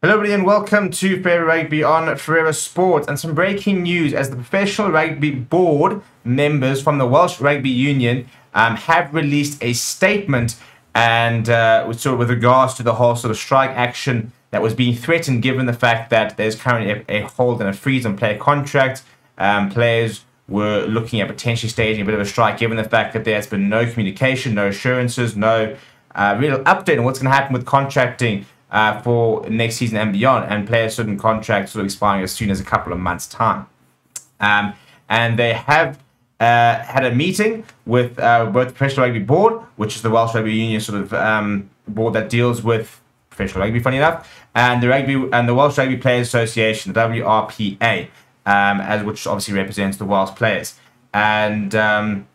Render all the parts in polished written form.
Hello everybody and welcome to Forever Rugby on Forever Sport, and some breaking news as the Professional Rugby Board members from the Welsh Rugby Union have released a statement and with regards to the whole sort of strike action that was being threatened, given the fact that there's currently a hold and a freeze on player contracts. Players were looking at potentially staging a bit of a strike, given the fact that there has been no communication, no assurances, no real update on what's going to happen with contracting for next season and beyond, and players' certain contracts sort of expiring as soon as a couple of months' time. And they have had a meeting with both the Professional Rugby Board, which is the Welsh Rugby Union sort of board that deals with professional rugby, funny enough, and the Welsh Rugby Players Association, the WRPA, which obviously represents the Welsh players. And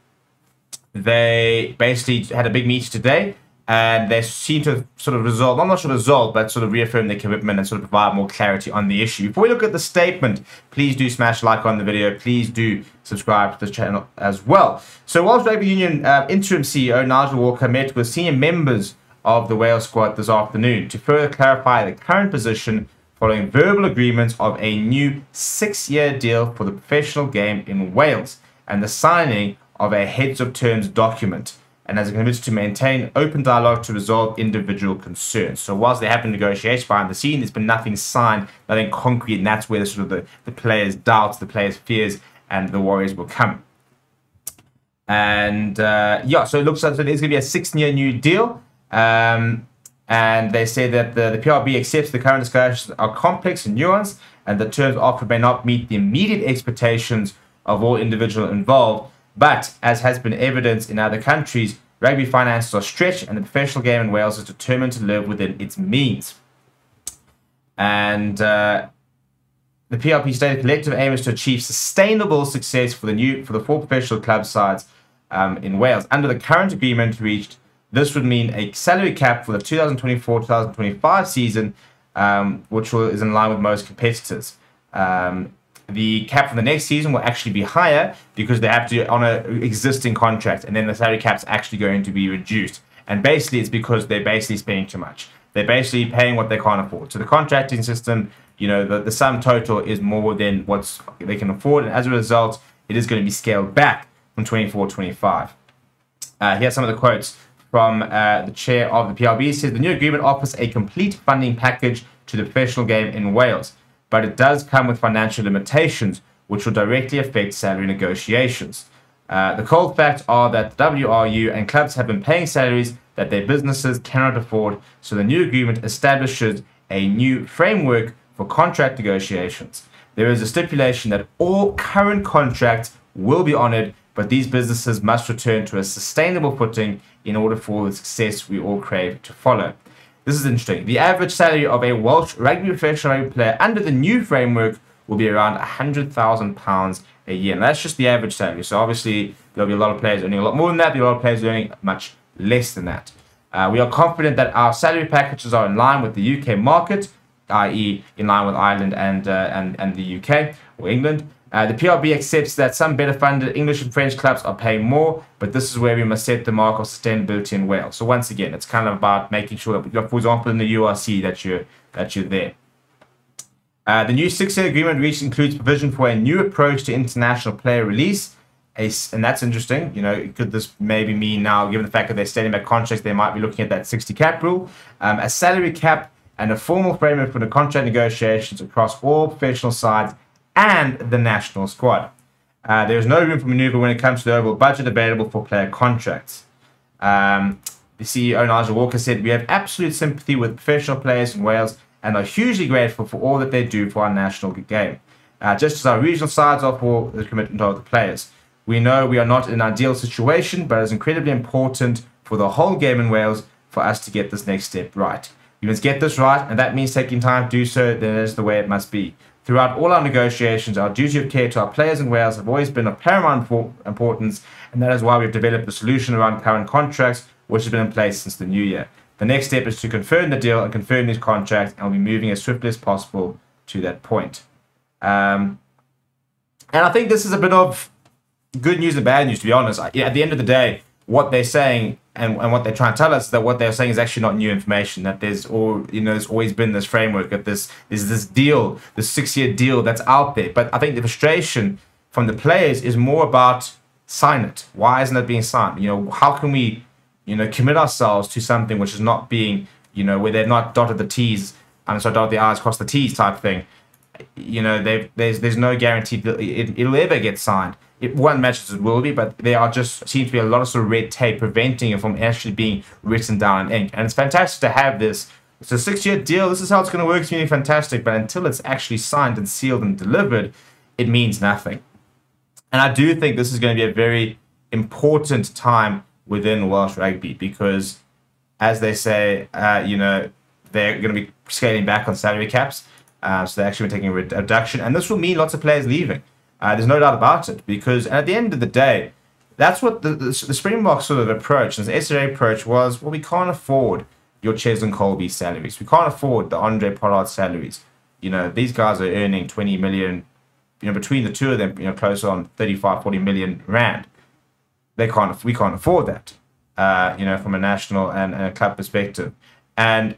they basically had a big meeting today. And they seem to sort of resolve, I'm not sure resolve, but sort of reaffirm their commitment and sort of provide more clarity on the issue. Before we look at the statement, please do smash like on the video. Please do subscribe to this channel as well. So Welsh Rugby Union interim CEO Nigel Walker met with senior members of the Wales squad this afternoon to further clarify the current position following verbal agreements of a new 6-year deal for the professional game in Wales and the signing of a heads of terms document, and as a commitment to maintain open dialogue to resolve individual concerns. So whilst there have been negotiations behind the scene, there's been nothing signed, nothing concrete, and that's where the sort of the players' doubts, the players' fears, and the worries will come. And yeah, so it looks like there's going to be a 6-year new deal. And they say that the PRB accepts the current discussions are complex and nuanced, and the terms offered may not meet the immediate expectations of all individuals involved. But, as has been evidenced in other countries, rugby finances are stretched and the professional game in Wales is determined to live within its means. And the PRP stated collective aim is to achieve sustainable success for the 4 professional club sides in Wales. Under the current agreement reached, this would mean a salary cap for the 2024-2025 season, which is in line with most competitors. The cap for the next season will actually be higher because they have to honor existing contracts, and then the salary cap's actually going to be reduced. And basically, it's because they're basically spending too much. They're basically paying what they can't afford. So the contracting system, you know, the sum total is more than what they can afford, and as a result, it is going to be scaled back from 24-25. Here's some of the quotes from the chair of the PRB. It says the new agreement offers a complete funding package to the professional game in Wales, but it does come with financial limitations, which will directly affect salary negotiations. The cold facts are that the WRU and clubs have been paying salaries that their businesses cannot afford, so the new agreement establishes a new framework for contract negotiations. There is a stipulation that all current contracts will be honoured, but these businesses must return to a sustainable footing in order for the success we all crave to follow. This is interesting. The average salary of a Welsh rugby professional rugby player under the new framework will be around £100,000 a year. And that's just the average salary. So obviously, there'll be a lot of players earning a lot more than that. There'll be a lot of players earning much less than that. We are confident that our salary packages are in line with the UK market, i.e. in line with Ireland and the UK or England. The PRB accepts that some better funded English and French clubs are paying more, but this is where we must set the mark of sustainability in Wales. So once again, it's kind of about making sure that, for example, in the URC that you're there. The new 6-year agreement reached includes provision for a new approach to international player release, and that's interesting. You know, could this maybe mean now, given the fact that they're standing back contracts, they might be looking at that 60 cap rule, a salary cap, and a formal framework for the contract negotiations across all professional sides and the national squad. There is no room for maneuver when it comes to the overall budget available for player contracts. The CEO, Nigel Walker, said, "We have absolute sympathy with professional players in Wales and are hugely grateful for all that they do for our national game, just as our regional sides are for the commitment of the players. We know we are not in an ideal situation, but it is incredibly important for the whole game in Wales for us to get this next step right. We must get this right, and that means taking time to do so. Then it is the way it must be. Throughout all our negotiations, our duty of care to our players in Wales have always been of paramount importance, and that is why we've developed a solution around current contracts, which has been in place since the new year. The next step is to confirm the deal and confirm these contracts, and we'll be moving as swiftly as possible to that point." And I think this is a bit of good news and bad news, to be honest. At the end of the day, what they're saying and what they're trying to tell us is that what they're saying is actually not new information, that there's always been this framework, that there's this deal, this 6-year deal that's out there. But I think the frustration from the players is more about sign it. Why isn't it being signed? How can we, commit ourselves to something which is not being, where they've not dotted the T's, dotted the I's, crossed the T's type thing. There's no guarantee that it'll ever get signed. One matches it will be, but there seems to be a lot of sort of red tape preventing it from actually being written down in ink. And it's fantastic to have this. It's a 6-year deal. This is how it's going to work. It's really fantastic. But until it's actually signed and sealed and delivered, it means nothing. And I do think this is going to be a very important time within Welsh rugby because, as they say, they're going to be scaling back on salary caps. So they're actually taking a reduction. And this will mean lots of players leaving. There's no doubt about it, because at the end of the day, that's what the Springboks sort of approach, and the SRA approach was, well, we can't afford your Ches and Colby salaries. We can't afford the Andre Pollard salaries. These guys are earning 20 million, between the two of them, close on 35, 40 million rand. We can't afford that, from a national and a club perspective. And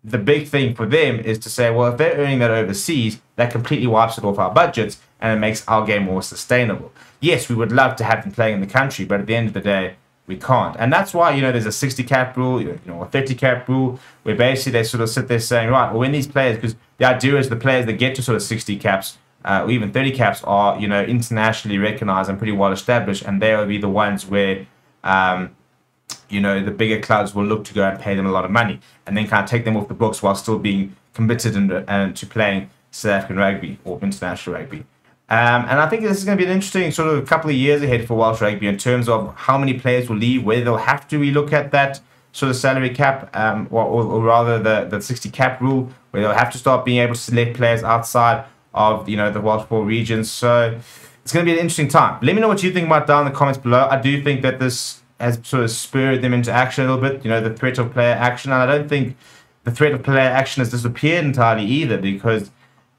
the big thing for them is to say, well, if they're earning that overseas, that completely wipes it off our budgets and it makes our game more sustainable. Yes, we would love to have them playing in the country, but at the end of the day, we can't. And that's why, there's a 60 cap rule, a 30 cap rule, where basically they sort of sit there saying, right, well, when these players, because the idea is the players that get to sort of 60 caps, or even 30 caps are, internationally recognized and pretty well established, and they will be the ones where, the bigger clubs will look to go and pay them a lot of money and then kind of take them off the books while still being committed and to playing South African rugby or international rugby. And I think this is going to be an interesting sort of couple of years ahead for Welsh rugby in terms of how many players will leave, whether they'll have to relook at that sort of salary cap, or rather the 60 cap rule, where they'll have to start being able to select players outside of the Welsh Four regions. So it's going to be an interesting time. Let me know what you think about down in the comments below. I do think that this has sort of spurred them into action a little bit, the threat of player action. And I don't think the threat of player action has disappeared entirely either, because,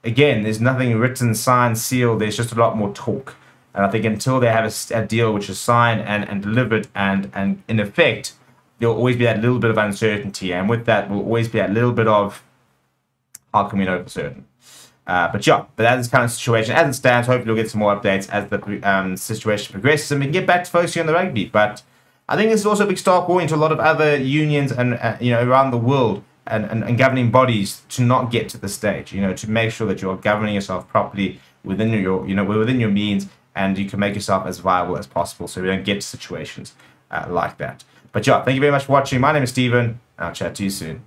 again, there's nothing written, signed, sealed. There's just a lot more talk. And I think until they have a deal which is signed and delivered and in effect, there'll always be that little bit of uncertainty. And with that will always be that little bit of, how can we know for certain? But that is kind of the situation as it stands. Hopefully we'll get some more updates as the situation progresses and we can get back to focusing on the rugby. But I think this is also a big start warning to a lot of other unions and around the world and governing bodies to not get to the stage. To make sure that you're governing yourself properly within within your means, and you can make yourself as viable as possible, so we don't get to situations like that. But thank you very much for watching. My name is Stephen, and I'll chat to you soon.